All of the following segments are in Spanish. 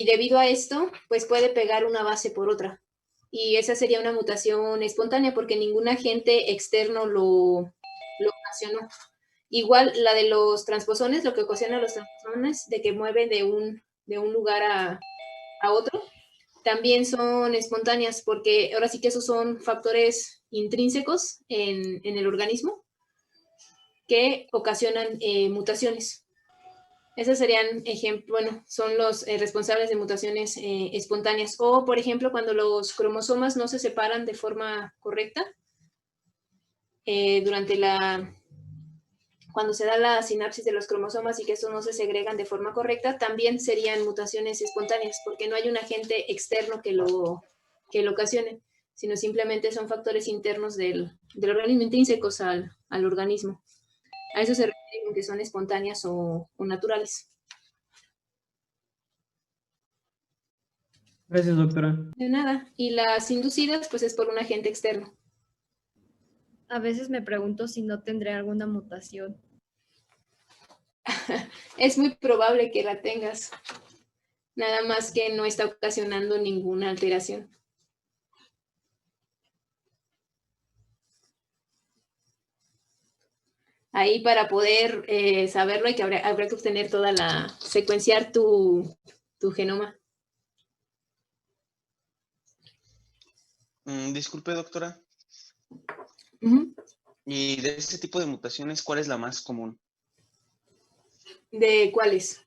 debido a esto, pues puede pegar una base por otra. Y esa sería una mutación espontánea porque ningún agente externo lo ocasionó. Igual la de los transposones, lo que ocasiona los transposones, de que mueven de un lugar a otro, también son espontáneas, porque ahora sí que esos son factores intrínsecos en el organismo que ocasionan mutaciones. Esos serían ejemplos, bueno, son los responsables de mutaciones espontáneas. O, por ejemplo, cuando los cromosomas no se separan de forma correcta, durante cuando se da la sinapsis de los cromosomas y que estos no se segregan de forma correcta, también serían mutaciones espontáneas, porque no hay un agente externo que lo ocasione, sino simplemente son factores internos del organismo, intrínsecos al organismo. A eso se refiere con que son espontáneas o naturales. Gracias, doctora. De nada. Y las inducidas, pues es por un agente externo. A veces me pregunto si no tendré alguna mutación. Es muy probable que la tengas, nada más que no está ocasionando ninguna alteración. Ahí para poder saberlo hay que habrá que obtener toda secuenciar tu genoma. Disculpe, doctora. Uh-huh. ¿Y de este tipo de mutaciones, cuál es la más común? ¿De cuáles?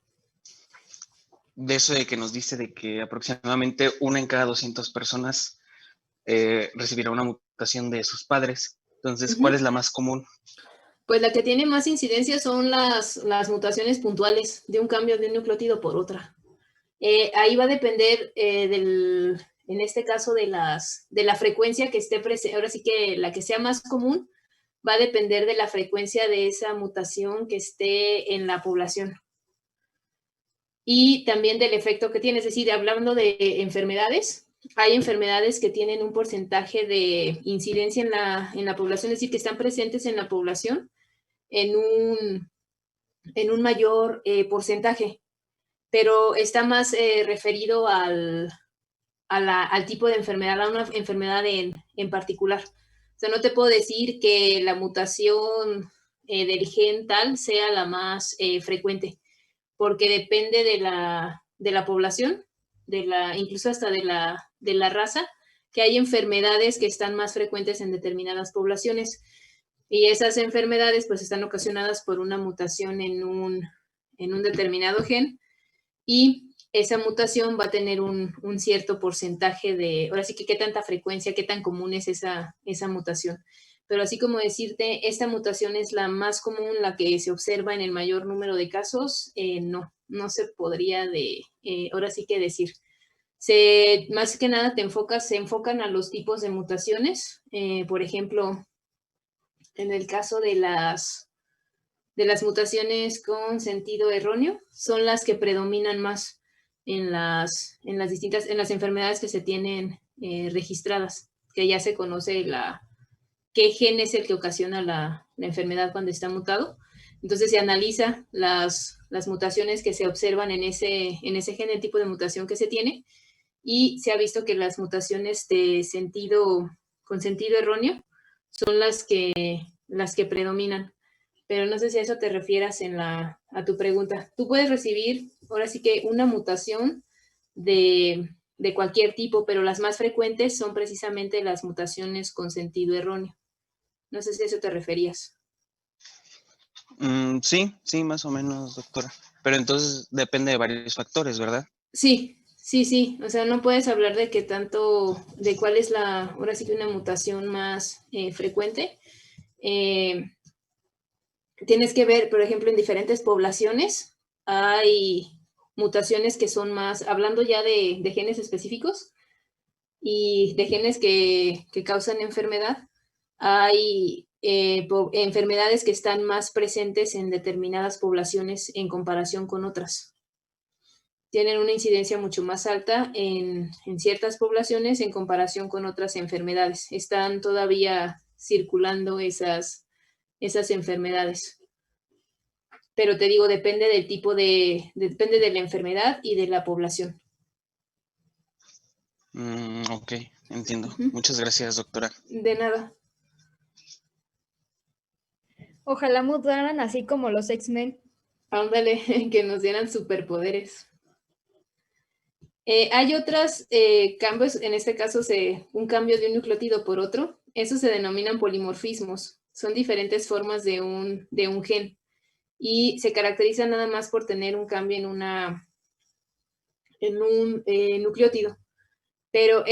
De eso de que nos dice de que aproximadamente 1 en cada 200 personas recibirá una mutación de sus padres. Entonces, ¿cuál es la más común? Pues la que tiene más incidencia son las mutaciones puntuales de un cambio de un nucleótido por otra. Ahí va a depender en este caso de la frecuencia que esté presente. Ahora sí que la que sea más común va a depender de la frecuencia de esa mutación que esté en la población. Y también del efecto que tiene. Es decir, hablando de enfermedades, hay enfermedades que tienen un porcentaje de incidencia en la población, es decir, que están presentes en la población en un mayor porcentaje, pero está más referido al tipo de enfermedad, a una enfermedad en particular. O sea, no te puedo decir que la mutación del gen tal sea la más frecuente, porque depende de la población, incluso hasta de la raza, que hay enfermedades que están más frecuentes en determinadas poblaciones. Y esas enfermedades pues están ocasionadas por una mutación en un determinado gen, y esa mutación va a tener un cierto porcentaje de, ahora sí que qué tanta frecuencia, qué tan común es esa mutación. Pero así como decirte, esta mutación es la más común, la que se observa en el mayor número de casos, no se podría ahora sí que decir. Más que nada se enfocan a los tipos de mutaciones. Por ejemplo, en el caso de las mutaciones con sentido erróneo, son las que predominan más en las enfermedades que se tienen registradas, que ya se conoce qué gen es el que ocasiona la enfermedad cuando está mutado. Entonces se analiza las mutaciones que se observan en ese gen, el tipo de mutación que se tiene, y se ha visto que las mutaciones con sentido erróneo son las que predominan. Pero no sé si a eso te refieras a tu pregunta. Tú puedes recibir, ahora sí que una mutación de cualquier tipo, pero las más frecuentes son precisamente las mutaciones con sentido erróneo. No sé si a eso te referías. Sí, más o menos, doctora. Pero entonces depende de varios factores, ¿verdad? Sí. O sea, no puedes hablar de de cuál es ahora sí que una mutación más frecuente. Tienes que ver, por ejemplo, en diferentes poblaciones hay mutaciones que son más, hablando ya de genes específicos y de genes que causan enfermedad, hay enfermedades que están más presentes en determinadas poblaciones en comparación con otras. Tienen una incidencia mucho más alta en ciertas poblaciones en comparación con otras enfermedades. Están todavía circulando esas enfermedades. Pero te digo, depende del tipo depende de la enfermedad y de la población. Ok, entiendo. Ujú. Muchas gracias, doctora. De nada. Ojalá mutaran así como los X-Men. Ándale, que nos dieran superpoderes. Hay otros cambios, en este caso un cambio de un nucleótido por otro. Esos se denominan polimorfismos. Son diferentes formas de un gen y se caracterizan nada más por tener un cambio en un nucleótido. Pero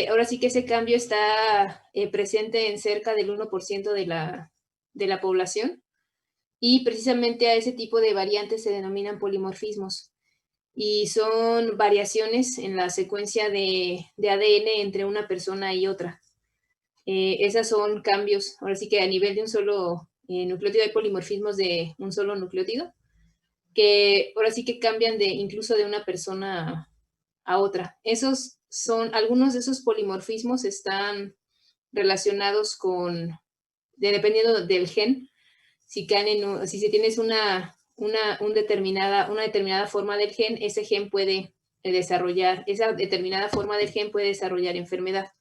ahora sí que ese cambio está presente en cerca del 1% de la población y precisamente a ese tipo de variantes se denominan polimorfismos y son variaciones en la secuencia de ADN entre una persona y otra. Esas son cambios, ahora sí que a nivel de un solo nucleótido hay polimorfismos de un solo nucleótido, que ahora sí que cambian incluso de una persona a otra. Algunos de esos polimorfismos están relacionados dependiendo del gen, si tienes una determinada forma del gen, esa determinada forma del gen puede desarrollar enfermedad.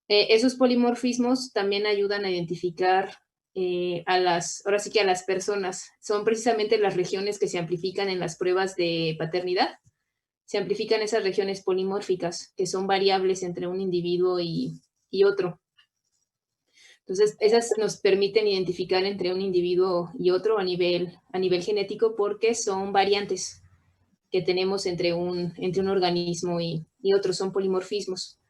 Esos polimorfismos también ayudan a identificar ahora sí que a las personas. Son precisamente las regiones que se amplifican en las pruebas de paternidad. Se amplifican esas regiones polimórficas, que son variables entre un individuo y otro. Entonces, esas nos permiten identificar entre un individuo y otro a nivel genético porque son variantes que tenemos entre un organismo y otro, son polimorfismos.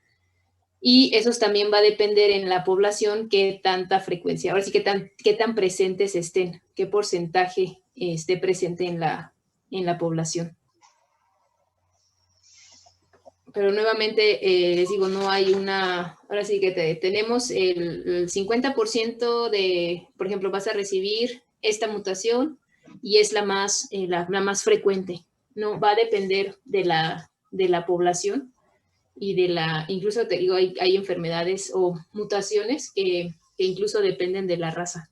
Y esos también va a depender en la población qué tanta frecuencia, ahora sí qué tan presentes estén, qué porcentaje esté presente en la población. Pero nuevamente les digo, no hay ahora sí que tenemos el 50% por ejemplo, vas a recibir esta mutación y es la más frecuente. No, va a depender de la población y incluso te digo, hay enfermedades o mutaciones que incluso dependen de la raza.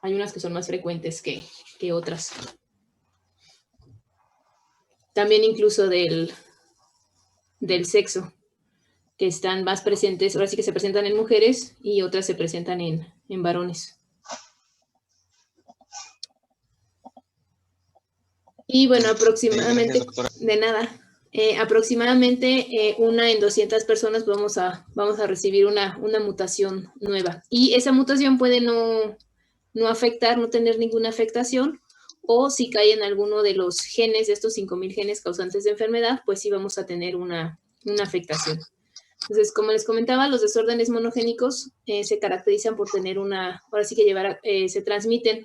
Hay unas que son más frecuentes que otras. También incluso del sexo, que están más presentes, ahora sí que se presentan en mujeres y otras se presentan en varones. Y bueno, aproximadamente, Gracias, de nada, aproximadamente una en 200 personas vamos a recibir una mutación nueva. Y esa mutación puede no afectar, no tener ninguna afectación, o si cae en alguno de los genes, de estos 5,000 genes causantes de enfermedad, pues sí vamos a tener una afectación. Entonces, como les comentaba, los desórdenes monogénicos se caracterizan por tener ahora sí que se transmiten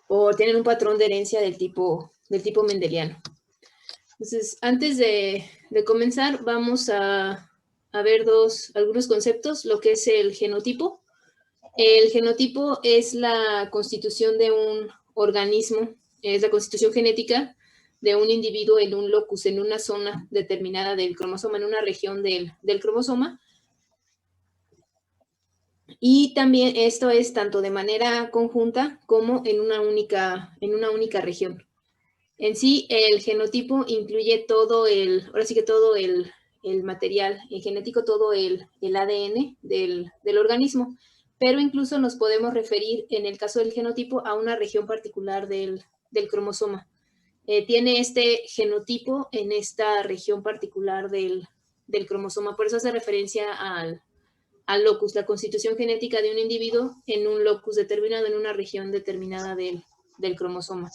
o tienen un patrón de herencia del tipo mendeliano. Entonces, antes de comenzar, vamos a ver algunos conceptos, lo que es el genotipo. El genotipo es la constitución de un organismo, es la constitución genética de un individuo en un locus, en una zona determinada del cromosoma, en una región del cromosoma. Y también esto es tanto de manera conjunta como en una única región. En sí, el genotipo incluye ahora sí que todo el material genético, todo el ADN del organismo, pero incluso nos podemos referir, en el caso del genotipo, a una región particular del cromosoma. Tiene este genotipo en esta región particular del cromosoma, por eso hace referencia al locus, la constitución genética de un individuo en un locus determinado, en una región determinada del cromosoma.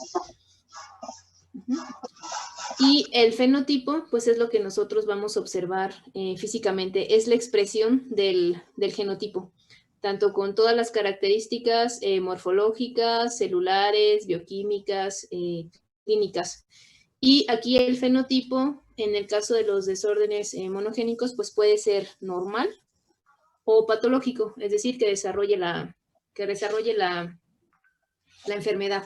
Y el fenotipo, pues es lo que nosotros vamos a observar físicamente, es la expresión del genotipo, tanto con todas las características morfológicas, celulares, bioquímicas, clínicas. Y aquí el fenotipo, en el caso de los desórdenes monogénicos, pues puede ser normal o patológico, es decir, que desarrolle la enfermedad.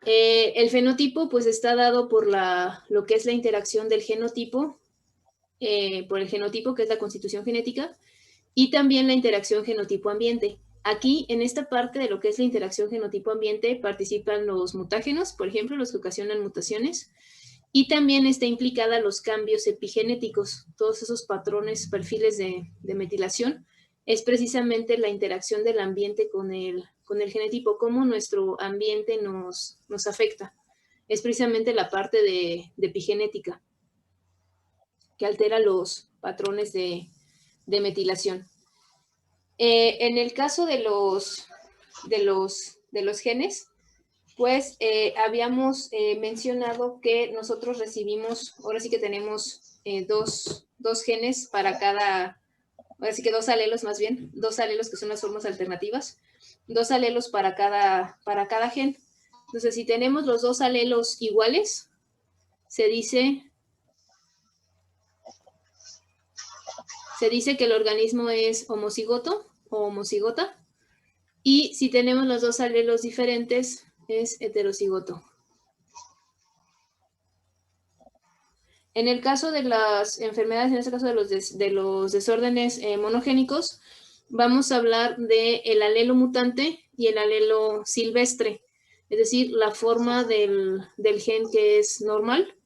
El fenotipo pues está dado por lo que es la interacción del genotipo, por el genotipo, que es la constitución genética, y también la interacción genotipo-ambiente. Aquí, en esta parte de lo que es la interacción genotipo-ambiente, participan los mutágenos, por ejemplo, los que ocasionan mutaciones, Y también está implicada los cambios epigenéticos, todos esos patrones, perfiles de metilación, es precisamente la interacción del ambiente con el genotipo, cómo nuestro ambiente nos afecta. Es precisamente la parte de epigenética que altera los patrones de metilación. En el caso de los genes, pues habíamos mencionado que nosotros recibimos, ahora sí que tenemos dos genes para cada, ahora sí que dos alelos más bien, dos alelos que son las formas alternativas, dos alelos para cada gen. Entonces, si tenemos los dos alelos iguales, se dice que el organismo es homocigoto o homocigota, y si tenemos los dos alelos diferentes, es heterocigoto. En el caso de las enfermedades, en este caso de los desórdenes monogénicos, vamos a hablar del alelo mutante y el alelo silvestre, es decir, la forma del gen que es normal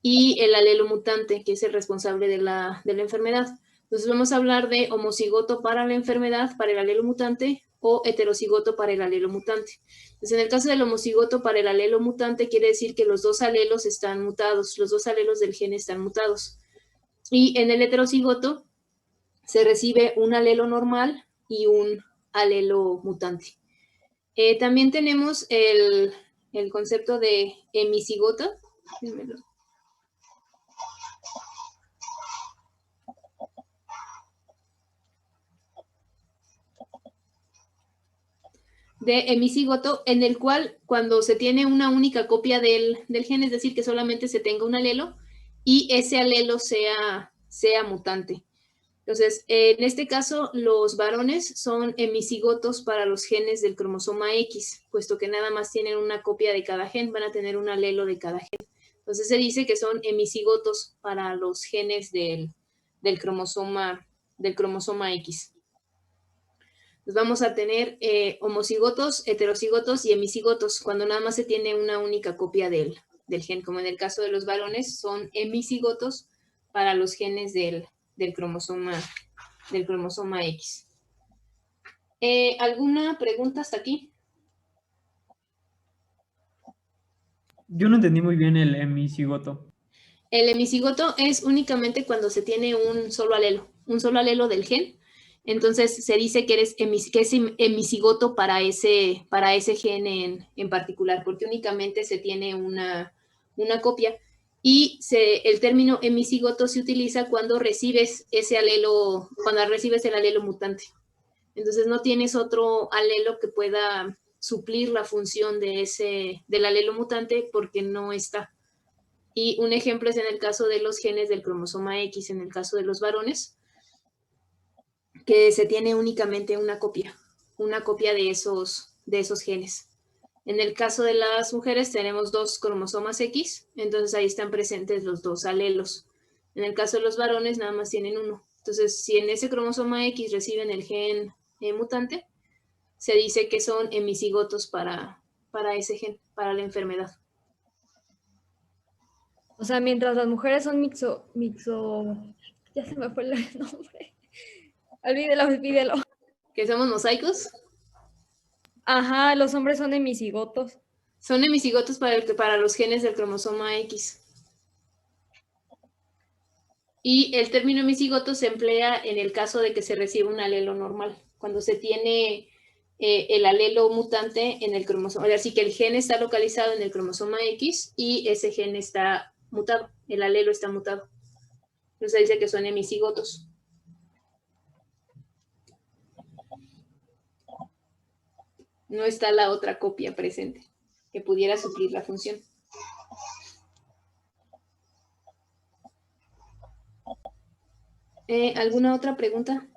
y el alelo mutante, que es el responsable de la enfermedad. Entonces vamos a hablar de homocigoto para la enfermedad, para el alelo mutante, o heterocigoto para el alelo mutante. Entonces, en el caso del homocigoto para el alelo mutante, quiere decir que los dos alelos están mutados, los dos alelos del gen están mutados. Y en el heterocigoto se recibe un alelo normal y un alelo mutante. También tenemos el concepto de hemicigota. De hemicigoto, en el cual cuando se tiene una única copia del gen, es decir, que solamente se tenga un alelo y ese alelo sea mutante. Entonces, en este caso, los varones son hemicigotos para los genes del cromosoma X, puesto que nada más tienen una copia de cada gen, van a tener un alelo de cada gen. Entonces, se dice que son hemicigotos para los genes del cromosoma X. Pues vamos a tener homocigotos, heterocigotos y hemicigotos, cuando nada más se tiene una única copia del gen, como en el caso de los varones, son hemicigotos para los genes del cromosoma X. ¿Alguna pregunta hasta aquí? Yo no entendí muy bien el hemicigoto. El hemicigoto es únicamente cuando se tiene un solo alelo del gen. Entonces se dice que es hemicigoto para ese gen en particular, porque únicamente se tiene una copia. Y el término hemicigoto se utiliza cuando recibes ese alelo, cuando recibes el alelo mutante. Entonces no tienes otro alelo que pueda suplir la función del alelo mutante porque no está. Y un ejemplo es en el caso de los genes del cromosoma X, en el caso de los varones, que se tiene únicamente una copia de esos genes. En el caso de las mujeres tenemos dos cromosomas X, entonces ahí están presentes los dos alelos. En el caso de los varones nada más tienen uno. Entonces, si en ese cromosoma X reciben el gen mutante, se dice que son hemicigotos para ese gen, para la enfermedad. O sea, mientras las mujeres son ya se me fue el nombre. Olvídelo. ¿Que somos mosaicos? Ajá, los hombres son hemicigotos. Son hemicigotos para los genes del cromosoma X. Y el término hemicigoto se emplea en el caso de que se reciba un alelo normal, cuando se tiene el alelo mutante en el cromosoma. Así que el gen está localizado en el cromosoma X y ese gen está mutado, el alelo está mutado. Entonces dice que son hemicigotos. No está la otra copia presente que pudiera suplir la función. ¿Alguna otra pregunta?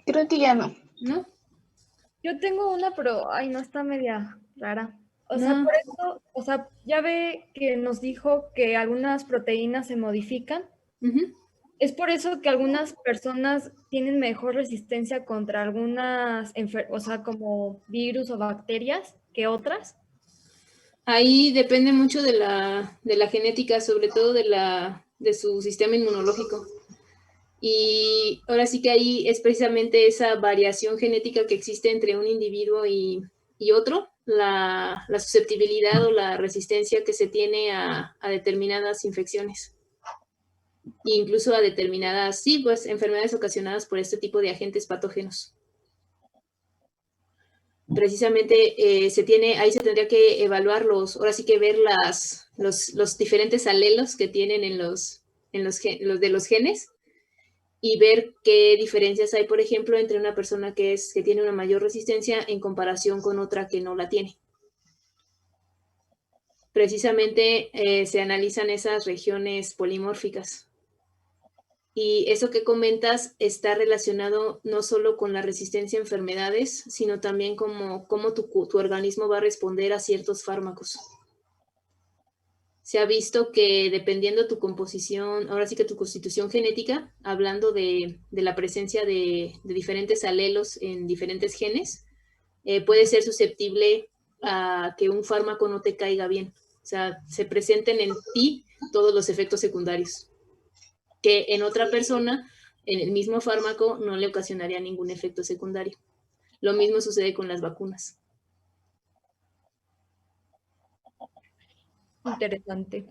Creo que ya no. ¿No? Yo tengo una, pero no está media rara. O No. sea, por eso, o sea, ya ve que nos dijo que algunas proteínas se modifican. Uh-huh. Es por eso que algunas personas tienen mejor resistencia contra algunas, o sea, como virus o bacterias que otras. Ahí depende mucho de la genética, sobre todo de su sistema inmunológico. Y ahora sí que ahí es precisamente esa variación genética que existe entre un individuo y otro, la susceptibilidad o la resistencia que se tiene a determinadas infecciones. E incluso a determinadas, sí, pues enfermedades ocasionadas por este tipo de agentes patógenos. Precisamente ahí se tendría que evaluar ahora sí que ver los diferentes alelos que tienen en los de los genes y ver qué diferencias hay, por ejemplo, entre una persona que tiene una mayor resistencia en comparación con otra que no la tiene. Precisamente se analizan esas regiones polimórficas. Y eso que comentas está relacionado no solo con la resistencia a enfermedades, sino también cómo tu organismo va a responder a ciertos fármacos. Se ha visto que dependiendo tu composición, ahora sí que tu constitución genética, hablando de la presencia de diferentes alelos en diferentes genes, puede ser susceptible a que un fármaco no te caiga bien. O sea, se presenten en ti todos los efectos secundarios que en otra persona, en el mismo fármaco, no le ocasionaría ningún efecto secundario. Lo mismo sucede con las vacunas. Interesante.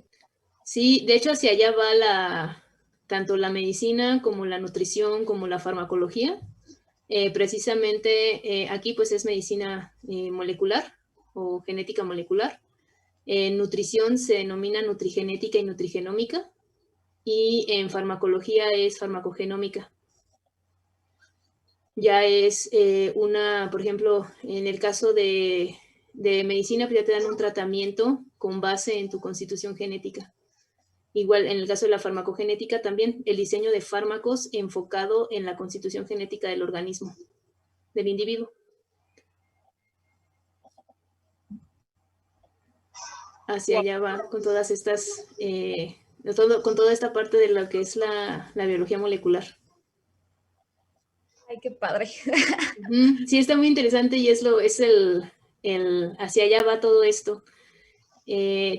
Sí, de hecho hacia allá va tanto la medicina como la nutrición como la farmacología. Precisamente aquí pues es medicina molecular o genética molecular. En nutrición se denomina nutrigenética y nutrigenómica. Y en farmacología es farmacogenómica. Ya es por ejemplo, en el caso de medicina, pues ya te dan un tratamiento con base en tu constitución genética. Igual, en el caso de la farmacogenética también, el diseño de fármacos enfocado en la constitución genética del organismo, del individuo. Hacia allá va con todas estas, con toda esta parte de lo que es la biología molecular. Ay, qué padre. Sí, está muy interesante y hacia allá va todo esto.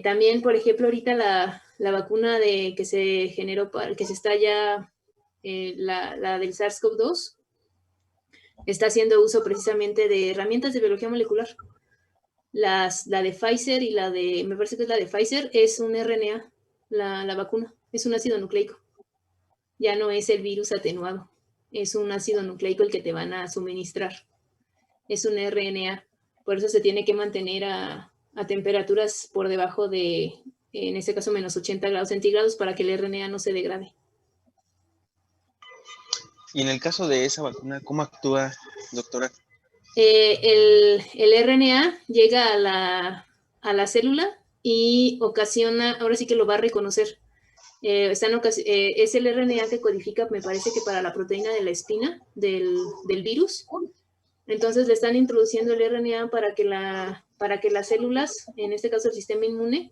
También, por ejemplo, ahorita la vacuna que se generó, que se está ya, la del SARS-CoV-2, está haciendo uso precisamente de herramientas de biología molecular. La de Pfizer y me parece que es la de Pfizer, es un RNA, la vacuna, es un ácido nucleico. Ya no es el virus atenuado, es un ácido nucleico el que te van a suministrar. Es un RNA, por eso se tiene que mantener a temperaturas por debajo de, en este caso, menos 80 grados centígrados para que el RNA no se degrade. Y en el caso de esa vacuna, ¿cómo actúa, doctora? El RNA llega a la célula y ocasiona, ahora sí que lo va a reconocer. Es el RNA que codifica, me parece que para la proteína de la espina del virus. Entonces le están introduciendo el RNA para que las células, en este caso el sistema inmune,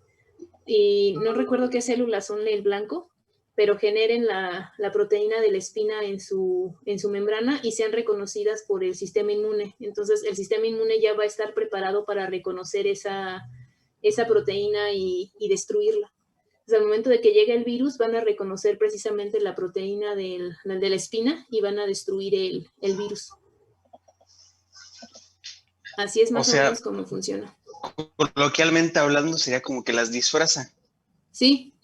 y no recuerdo qué células son el blanco, pero generen la proteína de la espina en su membrana y sean reconocidas por el sistema inmune. Entonces el sistema inmune ya va a estar preparado para reconocer esa proteína y destruirla. Entonces, al momento de que llegue el virus, van a reconocer precisamente la proteína de la espina y van a destruir el virus. Así es más o menos como funciona. Coloquialmente hablando, sería como que las disfraza. Sí,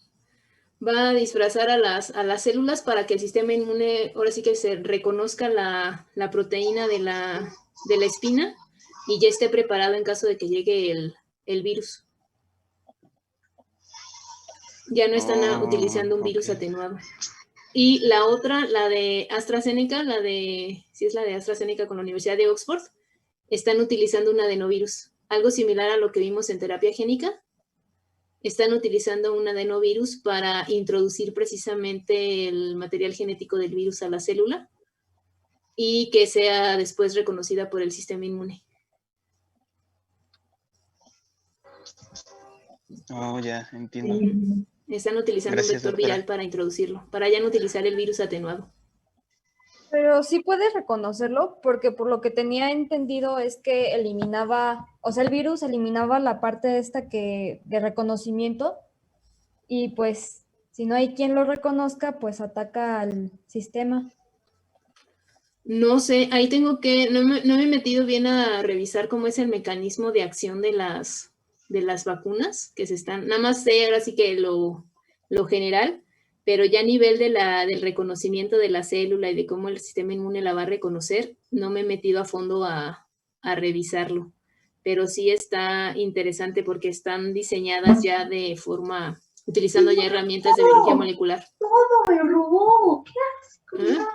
va a disfrazar a las células para que el sistema inmune, ahora sí que se reconozca la proteína de la espina y ya esté preparado en caso de que llegue el virus. Ya no están utilizando un virus atenuado. Y la otra, la de AstraZeneca, sí es la de AstraZeneca con la Universidad de Oxford, están utilizando un adenovirus, algo similar a lo que vimos en terapia génica. Están utilizando un adenovirus para introducir precisamente el material genético del virus a la célula y que sea después reconocida por el sistema inmune. Oh, ya, entiendo. Sí. Están utilizando Gracias, un vector doctora. viral para introducirlo, para ya no utilizar el virus atenuado. Pero sí puedes reconocerlo porque por lo que tenía entendido es que eliminaba, o sea, el virus eliminaba la parte esta que de reconocimiento y pues si no hay quien lo reconozca, pues ataca al sistema. No sé, ahí tengo que, no me he metido bien a revisar cómo es el mecanismo de acción de las vacunas que se están, nada más sé ahora sí que lo general, pero ya a nivel del reconocimiento de la célula y de cómo el sistema inmune la va a reconocer, no me he metido a fondo a revisarlo. Pero sí está interesante porque están diseñadas ya de forma, utilizando ya herramientas de biología molecular. Todo me robó. ¿Qué asco? ¿Ah?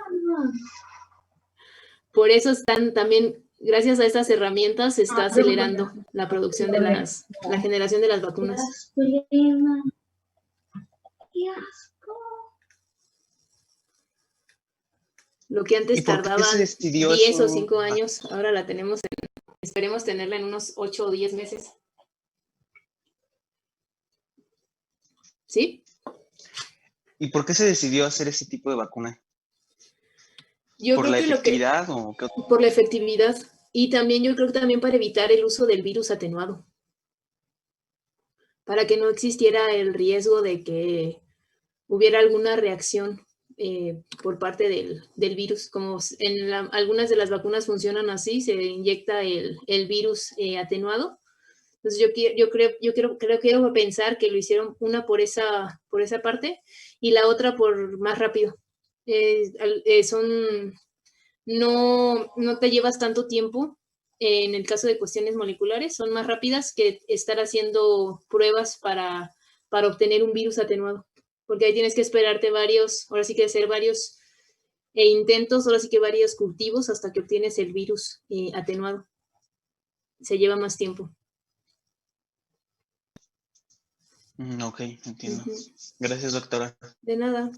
Por eso están también, gracias a estas herramientas, se está acelerando la producción de la generación de las vacunas. Qué asco. Lo que antes ¿Y por qué se tardaban decidió 10 o eso? 5 años, ahora la tenemos, esperemos tenerla en unos 8 o 10 meses. ¿Sí? ¿Y por qué se decidió hacer ese tipo de vacuna? Yo ¿Por creo la que efectividad o qué? por la efectividad y también yo creo que también para evitar el uso del virus atenuado, para que no existiera el riesgo de que hubiera alguna reacción por parte del virus. Como en algunas de las vacunas funcionan así, se inyecta el virus atenuado. Entonces quiero pensar que lo hicieron una por esa parte y la otra por más rápido. No te llevas tanto tiempo en el caso de cuestiones moleculares, son más rápidas que estar haciendo pruebas para obtener un virus atenuado, porque ahí tienes que esperarte ahora sí que hacer varios intentos, ahora sí que varios cultivos hasta que obtienes el virus atenuado. Se lleva más tiempo. Ok, entiendo. Ujú. Gracias, doctora. De nada.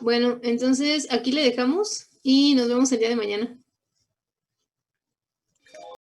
Bueno, entonces aquí le dejamos y nos vemos el día de mañana.